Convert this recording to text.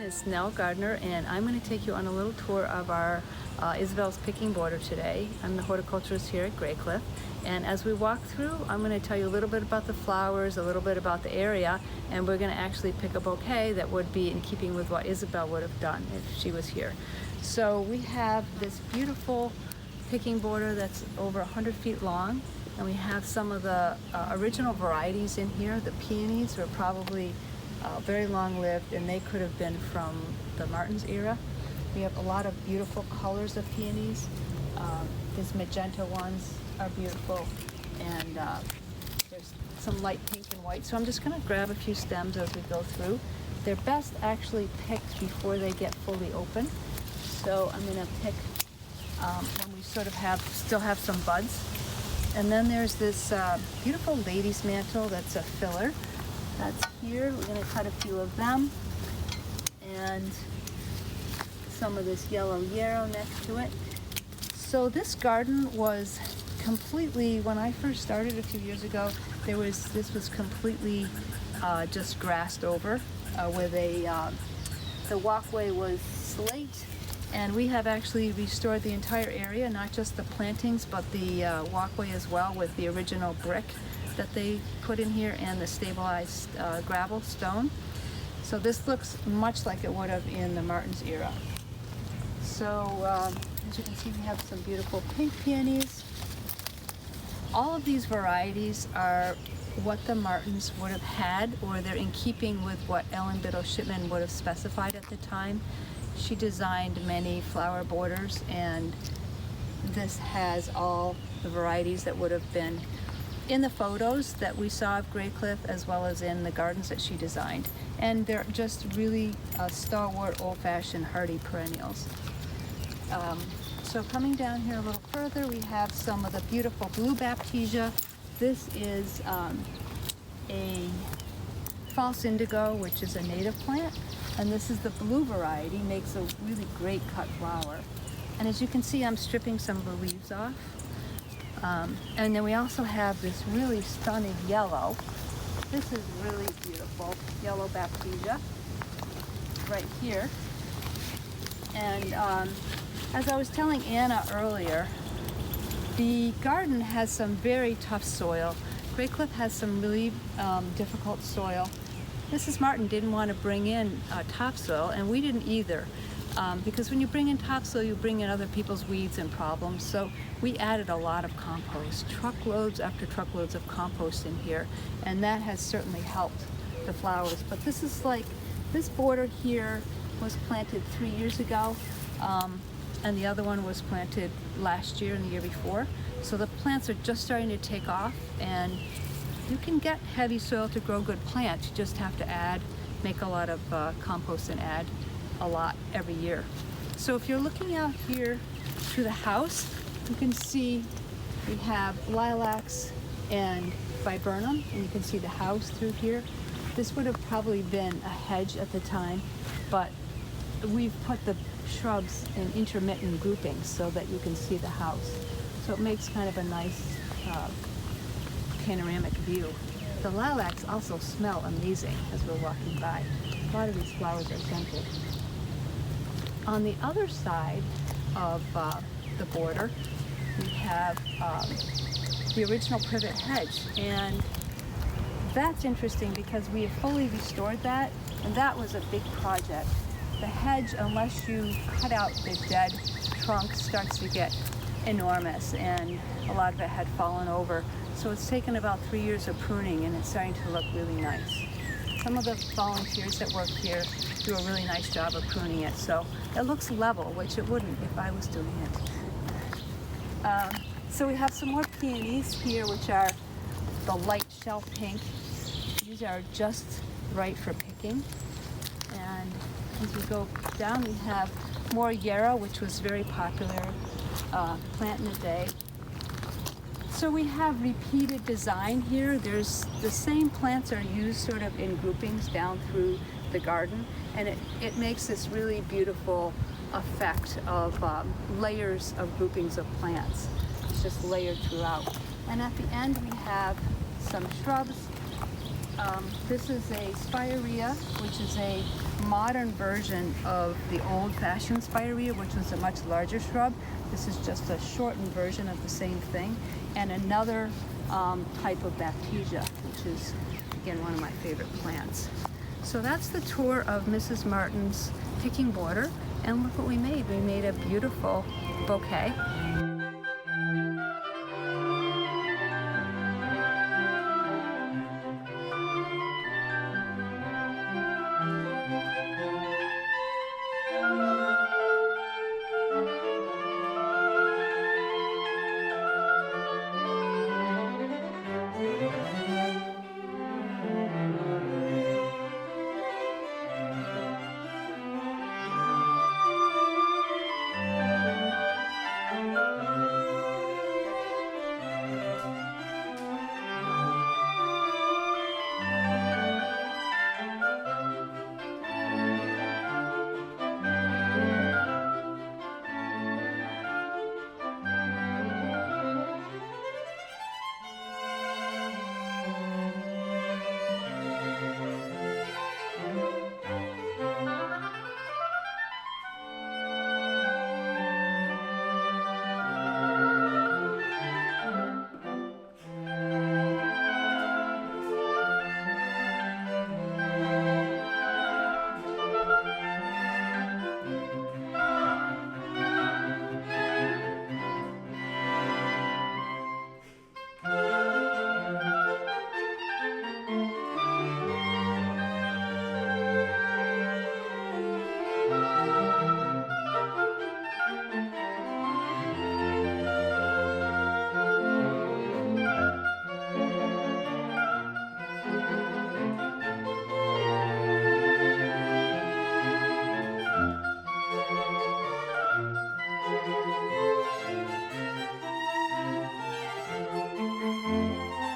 is Nell Gardner, and I'm going to take you on a little tour of our Isabel's picking border today. I'm the horticulturist here at Graycliff, and as we walk through, I'm going to tell you a little bit about the flowers, a little bit about the area, and we're going to actually pick a bouquet that would be in keeping with what Isabel would have done if she was here. So we have this beautiful picking border that's over 100 feet long, and we have some of the original varieties in here. The peonies are probably very long-lived, and they could have been from the Martin's era. We have a lot of beautiful colors of peonies. These magenta ones are beautiful, and there's some light pink and white. So I'm just going to grab a few stems as we go through. They're best actually picked before they get fully open. So I'm going to pick when we sort of still have some buds. And then there's this beautiful lady's mantle that's a filler. That's here. We're going to cut a few of them. And some of this yellow yarrow next to it. So this garden was completely, when I first started a few years ago, this was completely just grassed over where the walkway was slate. And we have actually restored the entire area, not just the plantings, but the walkway as well, with the original brick that they put in here and the stabilized gravel stone. So this looks much like it would have in the Martin's era. So as you can see, we have some beautiful pink peonies. All of these varieties are what the Martins would have had, or they're in keeping with what Ellen Biddle Shipman would have specified at the time. She designed many flower borders, and this has all the varieties that would have been in the photos that we saw of Graycliff, as well as in the gardens that she designed. And they're just really stalwart, old-fashioned, hardy perennials. So coming down here a little further, we have some of the beautiful blue baptisia. This is a false indigo, which is a native plant. And this is the blue variety, makes a really great cut flower. And as you can see, I'm stripping some of the leaves off. And then we also have this really stunning yellow. This is really beautiful, yellow baptisia, right here. And as I was telling Anna earlier, the garden has some very tough soil. Graycliff has some really difficult soil. Mrs. Martin didn't want to bring in topsoil, and we didn't either, because when you bring in topsoil, you bring in other people's weeds and problems. So we added a lot of compost, truckloads after truckloads of compost in here, and that has certainly helped the flowers. But this is like, this border here was planted 3 years ago, and the other one was planted last year and the year before. So the plants are just starting to take off, and you can get heavy soil to grow good plants. You just have to make a lot of compost and add a lot every year. So if you're looking out here to the house, you can see we have lilacs and viburnum, and you can see the house through here. This would have probably been a hedge at the time, but we've put the shrubs in intermittent groupings so that you can see the house. So it makes kind of a nice panoramic view. The lilacs also smell amazing as we're walking by. A lot of these flowers are scented. On the other side of the border, we have the original privet hedge, and that's interesting because we have fully restored that, and that was a big project. The hedge, unless you cut out the dead trunk, starts to get enormous, and a lot of it had fallen over. So it's taken about 3 years of pruning, and it's starting to look really nice. Some of the volunteers that work here do a really nice job of pruning it, so it looks level, which it wouldn't if I was doing it. So we have some more peonies here, which are the light shell pink. These are just right for picking. And as we go down, we have more yarrow, which was very popular plant in the day. So we have repeated design here. There's the same plants are used sort of in groupings down through the garden, and it makes this really beautiful effect of layers of groupings of plants. It's just layered throughout. And at the end we have some shrubs This is a spirea, which is a modern version of the old-fashioned spirea, which was a much larger shrub. This is just a shortened version of the same thing. And another type of baptisia, which is, again, one of my favorite plants. So that's the tour of Mrs. Martin's picking border. And look what we made. We made a beautiful bouquet.